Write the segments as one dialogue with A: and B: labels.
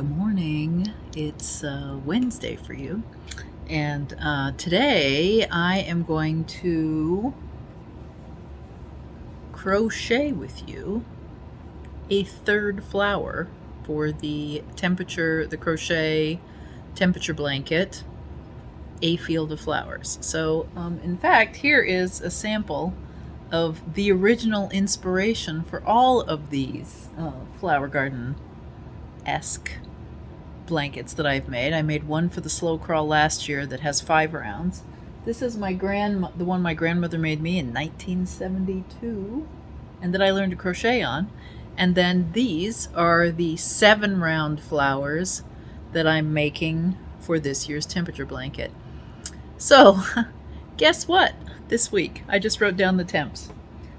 A: Good morning. It's Wednesday for you, and today I am going to crochet with you a third flower for the crochet temperature blanket, A Field of Flowers. So in fact, here is a sample of the original inspiration for all of these flower garden-esque blankets that I've made. I made one for the slow crawl last year that has 5 rounds. This is the one my grandmother made me in 1972 and that I learned to crochet on. And then these are the 7 round flowers that I'm making for this year's temperature blanket. So guess what? This week I just wrote down the temps.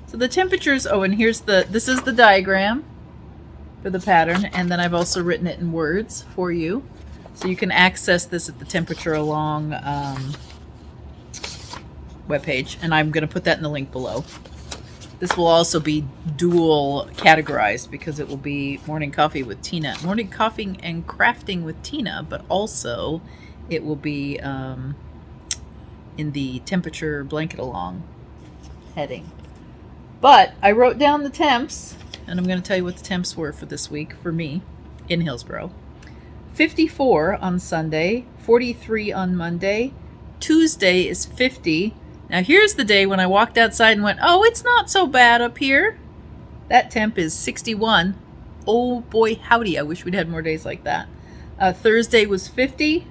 A: So the temperatures, and this is the diagram for the pattern, and then I've also written it in words for you, so you can access this at the Temperature Along webpage, and I'm going to put that in the link below. This will also be dual categorized because it will be morning coffee and crafting with Tina, but also it will be in the Temperature Blanket Along heading. But I wrote down the temps, and I'm going to tell you what the temps were for this week for me in Hillsboro. 54 on Sunday, 43 on Monday. Tuesday is 50. Now here's the day when I walked outside and went, oh, it's not so bad up here. That temp is 61. Oh boy, howdy, I wish we'd had more days like that. Thursday was 50.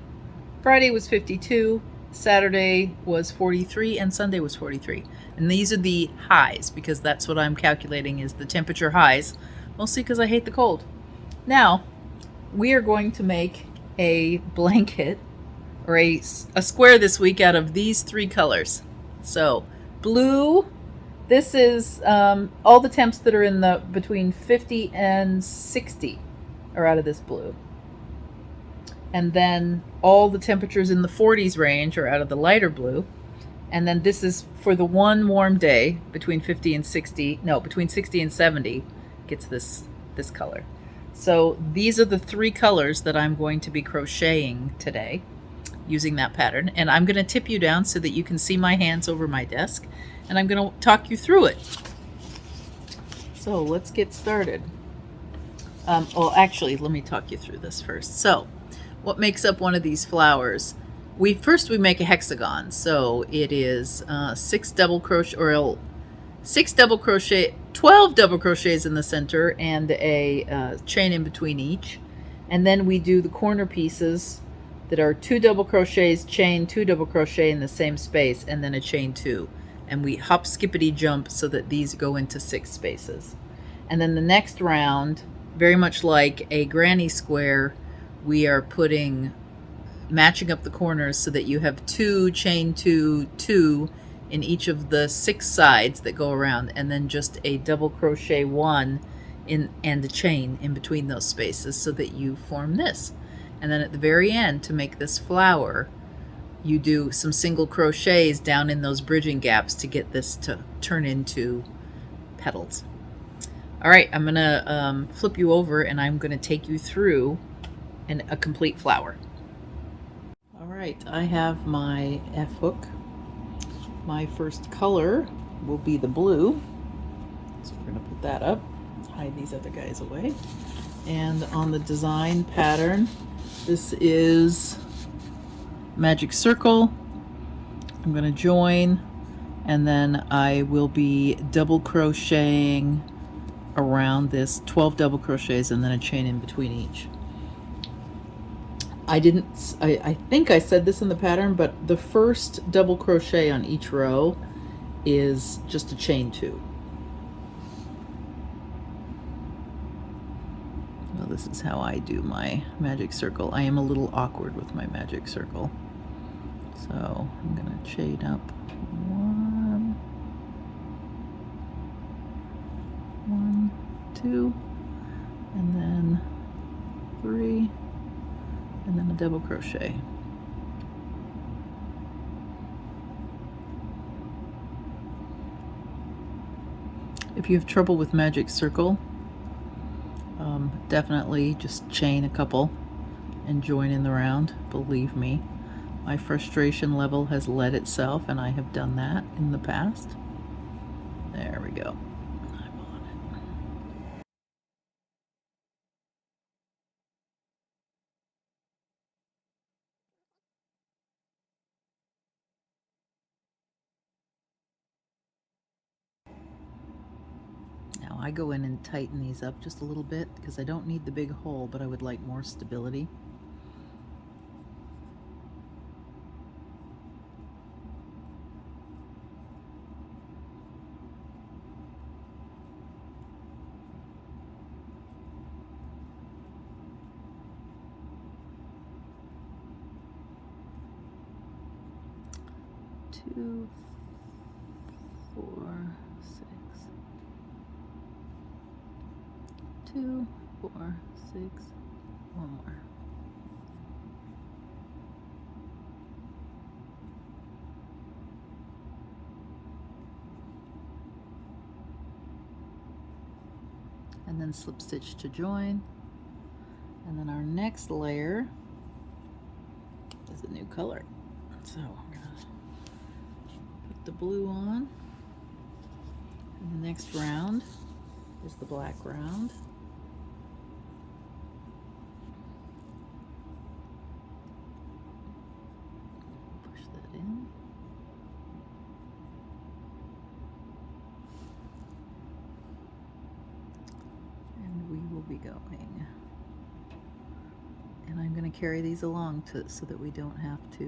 A: Friday was 52. Saturday was 43, and Sunday was 43. And these are the highs, because that's what I'm calculating is the temperature highs, mostly because I hate the cold. Now, we are going to make a blanket, or a square this week out of these 3 colors. So, blue, this is all the temps that are in the between 50 and 60 are out of this blue. And then all the temperatures in the 40s range are out of the lighter blue. And then this is for the one warm day between 60 and 70 gets this color. So these are the 3 colors that I'm going to be crocheting today using that pattern. And I'm going to tip you down so that you can see my hands over my desk. And I'm going to talk you through it. So let's get started. Actually, let me talk you through this first. So what makes up one of these flowers? We make a hexagon, so it is 12 double crochets in the center and a chain in between each. And then we do the corner pieces that are 2 double crochets, chain, 2 double crochet in the same space, and then a chain 2. And we hop, skippity, jump so that these go into 6 spaces. And then the next round, very much like a granny square, we are matching up the corners so that you have 2, chain 2, 2 in each of the 6 sides that go around, and then just a double crochet 1 and a chain in between those spaces so that you form this. And then at the very end, to make this flower, you do some single crochets down in those bridging gaps to get this to turn into petals. All right, I'm gonna flip you over and I'm gonna take you through a complete flower. All right, I have my F hook. My first color will be the blue. So we're gonna put that up. Let's hide these other guys away. And on the design pattern, this is magic circle. I'm gonna join, and then I will be double crocheting around this, 12 double crochets and then a chain in between each. I think I said this in the pattern, but the first double crochet on each row is just a chain 2. Well, this is how I do my magic circle. I am a little awkward with my magic circle. So I'm gonna chain up 1, 2, and then 3, and then a double crochet. If you have trouble with magic circle, definitely just chain a couple and join in the round. Believe me, my frustration level has led itself, and I have done that in the past. There we go. I'm on it. Now I go in and tighten these up just a little bit because I don't need the big hole, but I would like more stability. Two, 4, 6. 2, 4, 6. One more. And then slip stitch to join. And then our next layer is a new color. So I'm gonna put the blue on. And the next round is the black round. Push that in. And we will be going. And I'm going to carry these along so that we don't have to,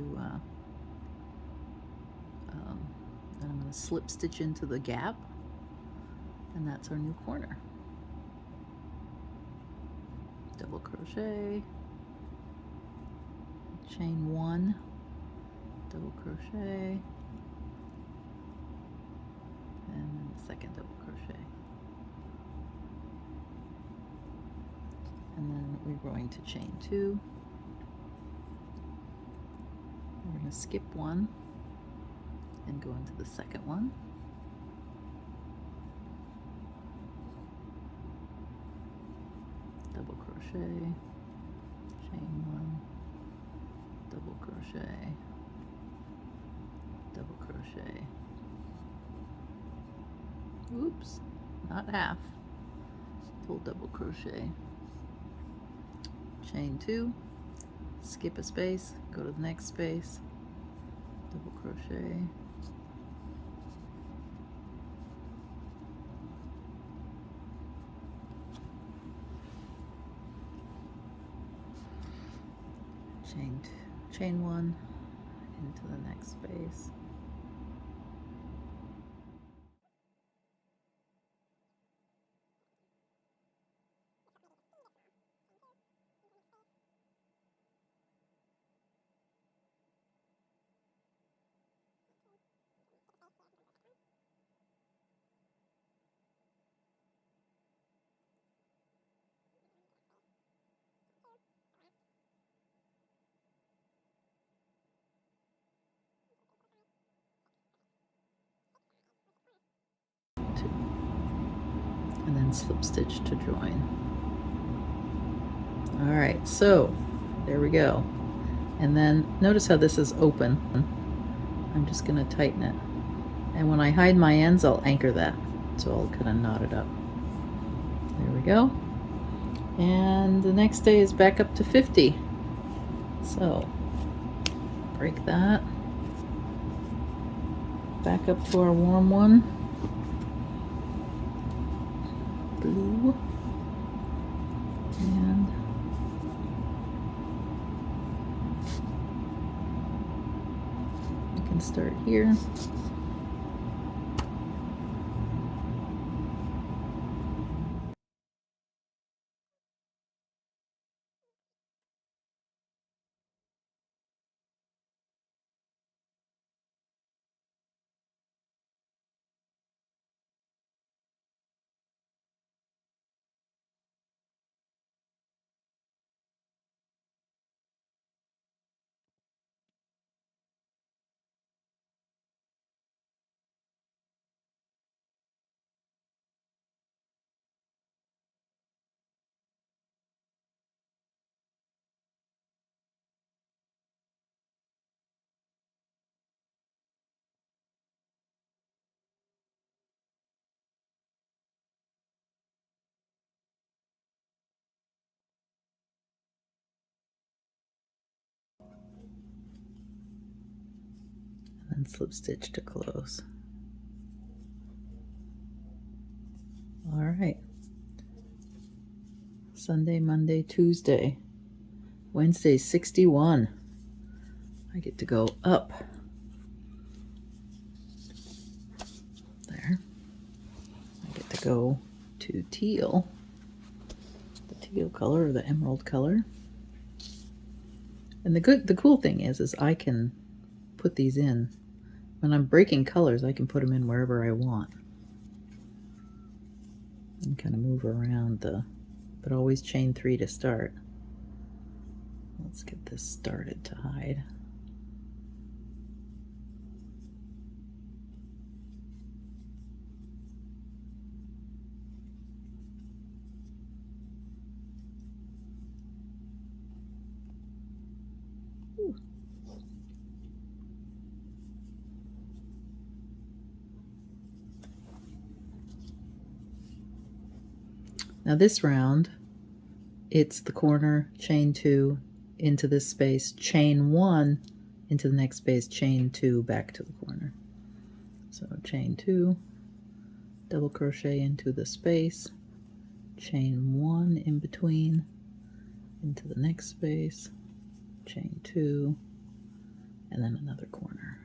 A: and I'm going to slip stitch into the gap, and that's our new corner. Double crochet, chain 1, double crochet, and then the second double crochet. And then we're going to chain 2. We're going to skip 1 and go into the second one. Double crochet, chain 1, double crochet, double crochet. Oops, not half. Full double crochet. Chain 2, skip a space, go to the next space, double crochet, chain 1 into the next space. And then slip stitch to join. All right, so there we go. And then notice how this is open. I'm just going to tighten it. And when I hide my ends, I'll anchor that. So I'll kind of knot it up. There we go. And the next day is back up to 50. So break that. Back up to our warm one. Blue. And we can start here. and slip stitch to close. All right. Sunday, Monday, Tuesday. Wednesday, 61. I get to go up. There. I get to go to teal. The teal color or the emerald color. And the cool thing is I can put these in. When I'm breaking colors, I can put them in wherever I want. And kind of move around but always chain 3 to start. Let's get this started to hide. Ooh. Now this round, it's the corner, chain 2 into this space, chain 1 into the next space, chain 2 back to the corner. So chain 2, double crochet into the space, chain 1 in between, into the next space, chain 2, and then another corner.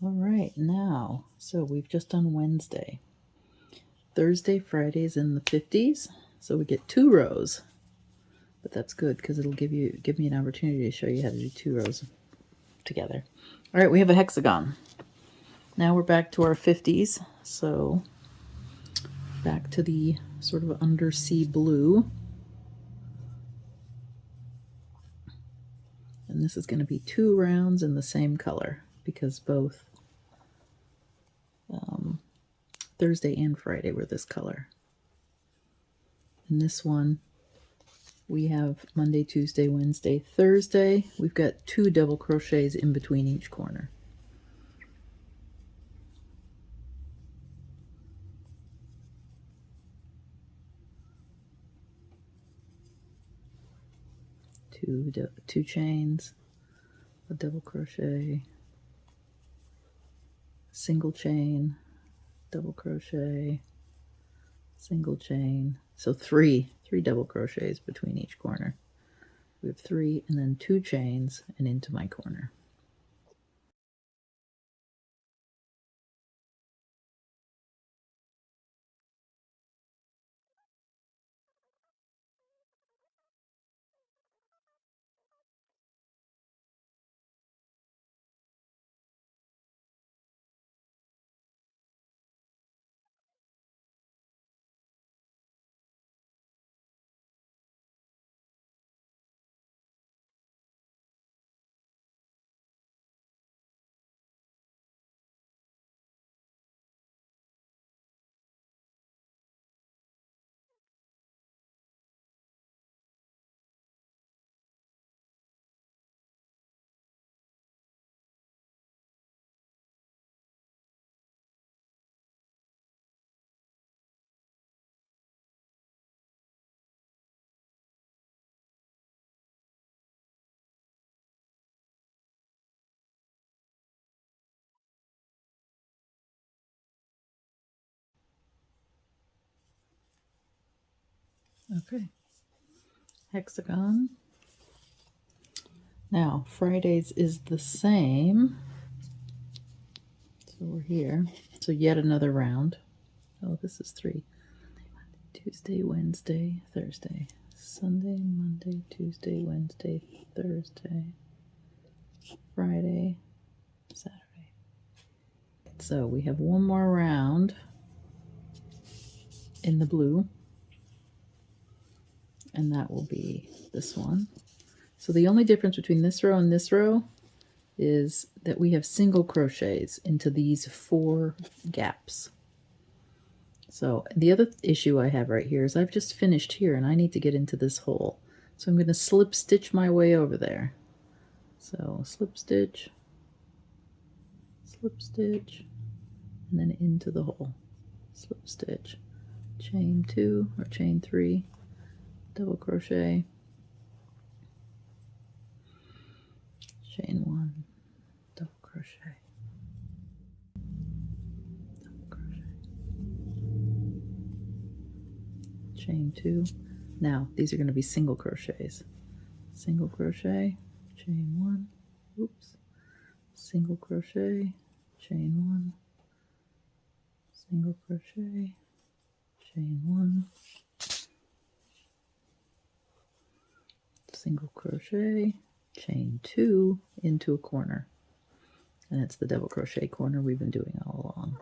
A: All right, now, so we've just done Wednesday. Thursday, Friday's in the 50s, so we get 2 rows. But that's good because it'll give me an opportunity to show you how to do 2 rows together. All right, we have a hexagon. Now we're back to our 50s, so back to the sort of undersea blue. And this is going to be 2 rounds in the same color because both Thursday and Friday were this color. In this one, we have Monday, Tuesday, Wednesday, Thursday. We've got 2 double crochets in between each corner. Two chains, a double crochet, single chain, double crochet, single chain. So three double crochets between each corner. We have 3 and then 2 chains and into my corner. Okay, hexagon, Now Fridays is the same, so we're here. So yet another round. Oh, this is 3. Tuesday, Wednesday, Thursday, Sunday, Monday, Tuesday, Wednesday, Thursday, Friday, Saturday. So we have one more round in the blue, and that will be this one. So the only difference between this row and this row is that we have single crochets into these 4 gaps. So the other issue I have right here is I've just finished here and I need to get into this hole. So I'm going to slip stitch my way over there. So slip stitch, and then into the hole. Slip stitch, chain 2 or chain 3, double crochet, chain 1, double crochet, double crochet, chain 2. Now these are going to be single crochets. Single crochet, chain 1, oops, single crochet, chain 1, single crochet, chain 1, single crochet, chain 2 into a corner. And it's the double crochet corner we've been doing all along.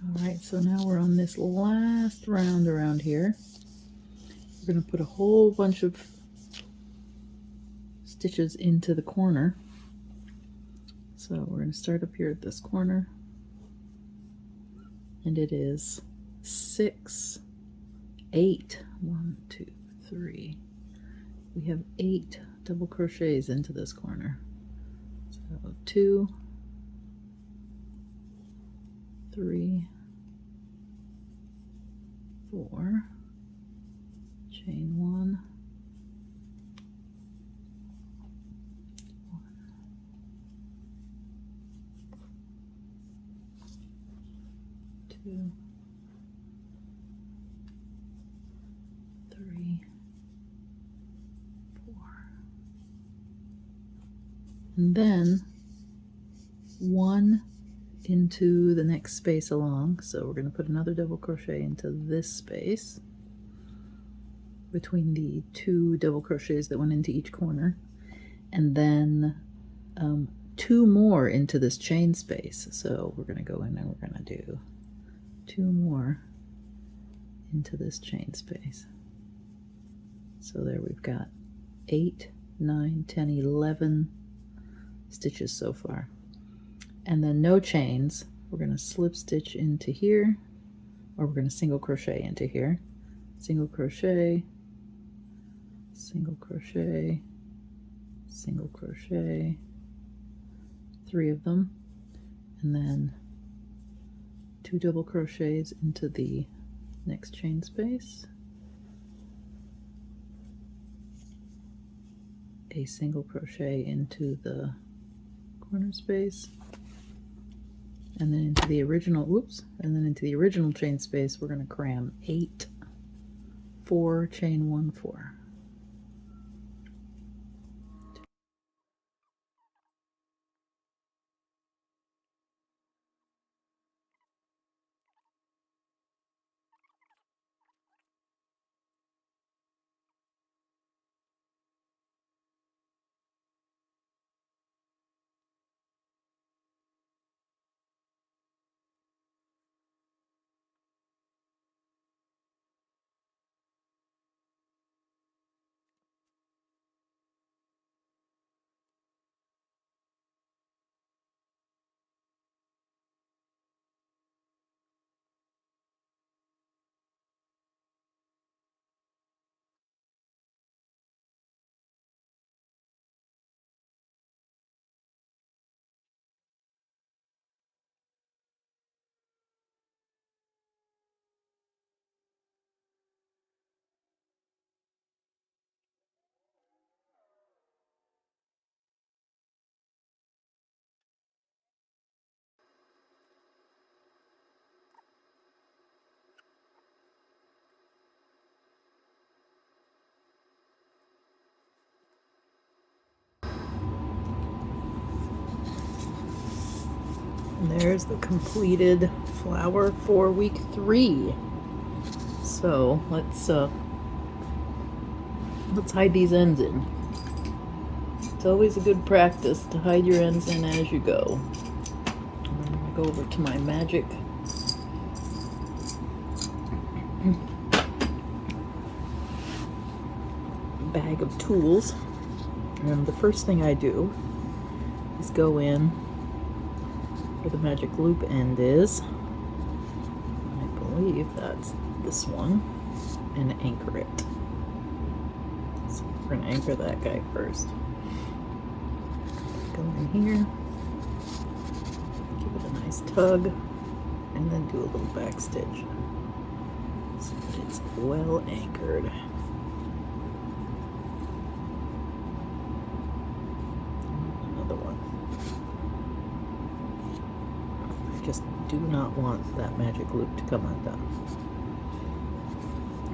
A: All right, so now we're on this last round around here. We're going to put a whole bunch of stitches into the corner. So we're going to start up here at this corner, and it is 6, 8, 1, 2, 3. We have 8 double crochets into this corner. So 2, 3, 4, chain 1, 2, 3, 4, and then 1 into the next space along. So we're going to put another double crochet into this space between the 2 double crochets that went into each corner, and then 2 more into this chain space. So we're going to go in and we're going to do 2 more into this chain space. So there we've got 8, 9, 10, 11 stitches so far. And then no chains. We're going to slip stitch into here, or we're going to single crochet into here. Single crochet, single crochet, single crochet, 3 of them, and then 2 double crochets into the next chain space, a single crochet into the corner space, and then into the original, and then into the original chain space we're going to cram 8, 4, chain 1, 4. there's the completed flower for week 3. So let's hide these ends in. It's always a good practice to hide your ends in as you go. I'm going to go over to my magic bag of tools, and the first thing I do is go in where the magic loop end is. I believe that's this one, and anchor it. So we're going to anchor that guy first. Go in here, give it a nice tug, and then do a little back stitch so that it's well anchored. Another one. I just do not want that magic loop to come undone.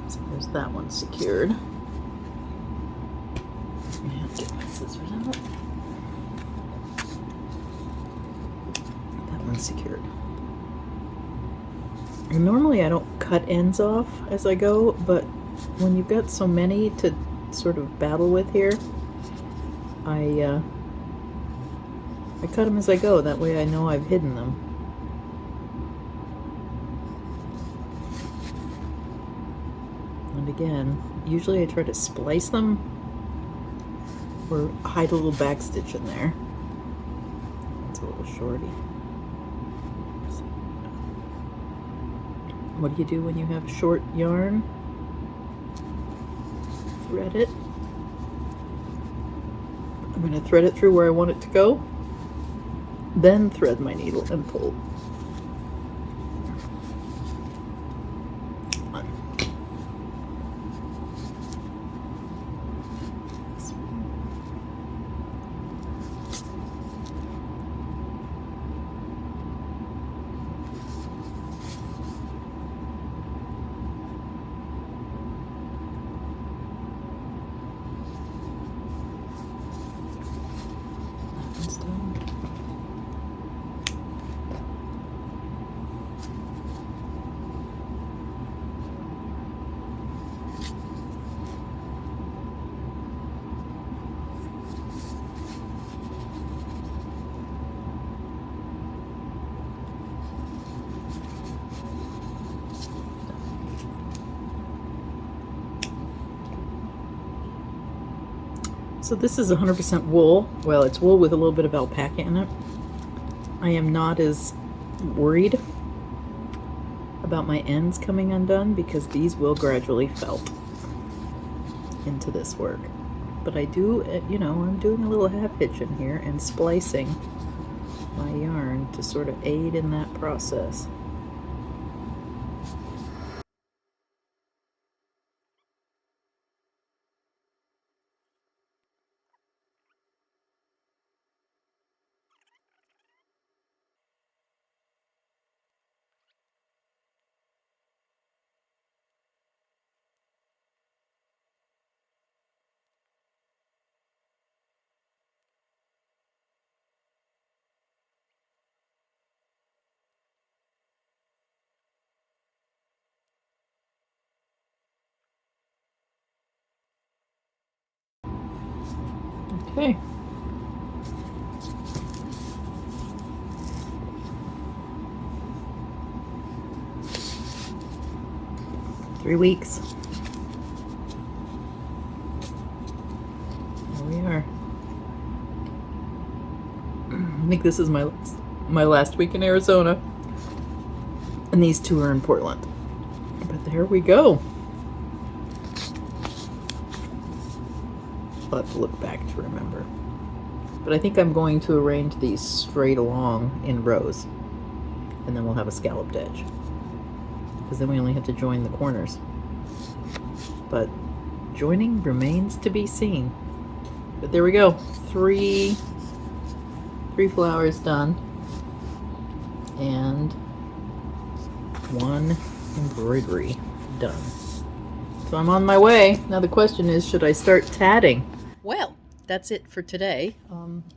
A: So there's that one secured. And get my scissors out. That one's secured. And normally I don't cut ends off as I go, but when you've got so many to sort of battle with here, I cut them as I go. That way I know I've hidden them. And again, usually I try to splice them or hide a little back stitch in there. It's a little shorty. What do you do when you have short yarn? Thread it. I'm going to thread it through where I want it to go, then thread my needle and pull. So this is 100% wool. Well, it's wool with a little bit of alpaca in it. I am not as worried about my ends coming undone because these will gradually felt into this work. But I do, you know, I'm doing a little half hitch in here and splicing my yarn to sort of aid in that process. Okay. Three weeks. Here we are. I think this is my last week in Arizona, and these two are in Portland. But there we go. I'll have to look back to remember. But I think I'm going to arrange these straight along in rows, and then we'll have a scalloped edge, because then we only have to join the corners. But joining remains to be seen. But there we go. Three flowers done, and one embroidery done. So I'm on my way. Now the question is, should I start tatting? Well, that's it for today.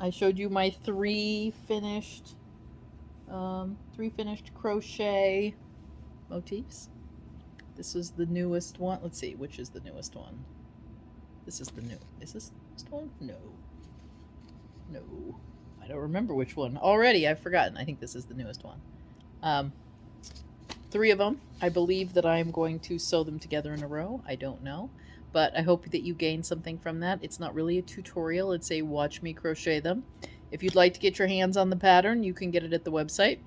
A: I showed you my 3 finished 3 finished crochet motifs. This is the newest one. Let's see, which is the newest one? This is the new. Is this the newest one? No. No. I don't remember which one. Already, I've forgotten. I think this is the newest one. 3 of them. I believe that I'm going to sew them together in a row. I don't know. But I hope that you gain something from that. It's not really a tutorial. It's a watch me crochet them. If you'd like to get your hands on the pattern, you can get it at the website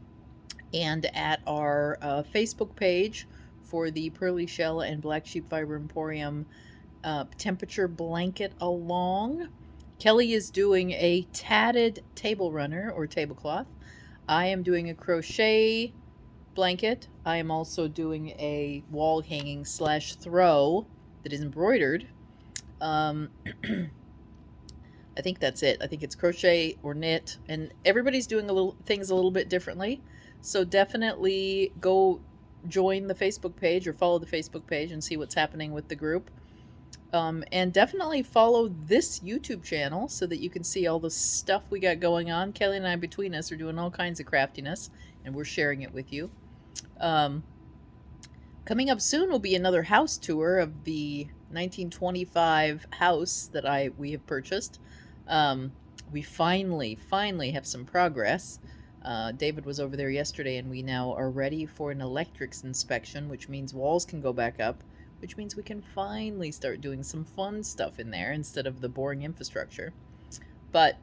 A: and at our Facebook page for the Pearly Shell and BlackSheep Fiber Emporium temperature blanket along. Kelly is doing a tatted table runner or tablecloth. I am doing a crochet blanket. I am also doing a wall hanging / throw that is embroidered. I think that's it. I think it's crochet or knit, and everybody's doing things a little bit differently. So definitely go join the Facebook page or follow the Facebook page and see what's happening with the group. And definitely follow this YouTube channel so that you can see all the stuff we got going on. Kelly and I, between us, are doing all kinds of craftiness, and we're sharing it with you. Coming up soon will be another house tour of the 1925 house that we have purchased. We finally have some progress. David was over there yesterday, and we now are ready for an electrics inspection, which means walls can go back up, which means we can finally start doing some fun stuff in there instead of the boring infrastructure. But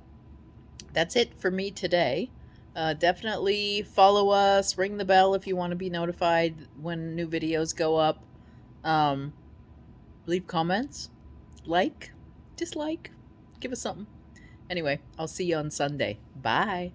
A: that's it for me today. Definitely follow us, ring the bell if you want to be notified when new videos go up. Leave comments, like, dislike, give us something. Anyway, I'll see you on Sunday. Bye.